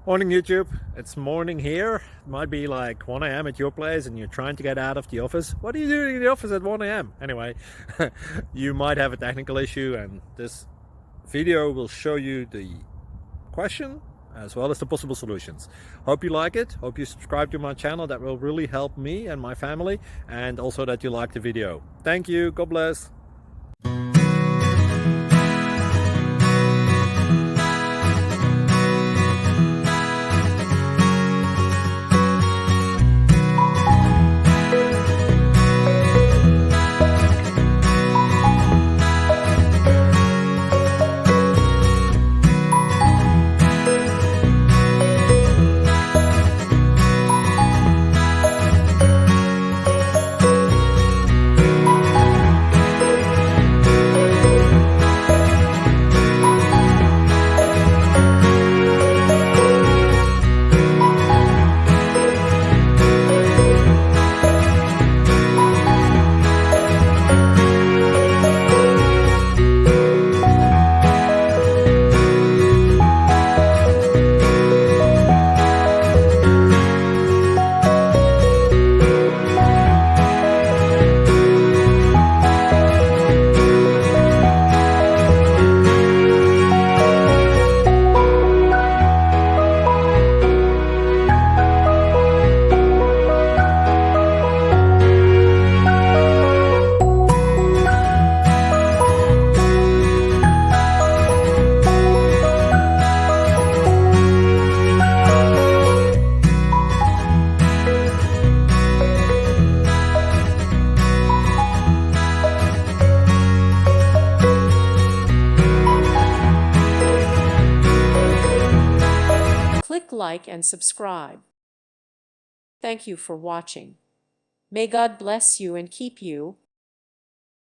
Morning YouTube, it's morning here. It might be like 1 a.m. at your place and you're trying to get out of the office. What are you doing in the office at 1 a.m.? Anyway, you might have a technical issue and this video will show you the question as well as the possible solutions. Hope you like it, hope you subscribe to my channel. That will really help me and my family, and also that you like the video. Thank you, God bless. Click like and subscribe. Thank you for watching. May God bless you and keep you.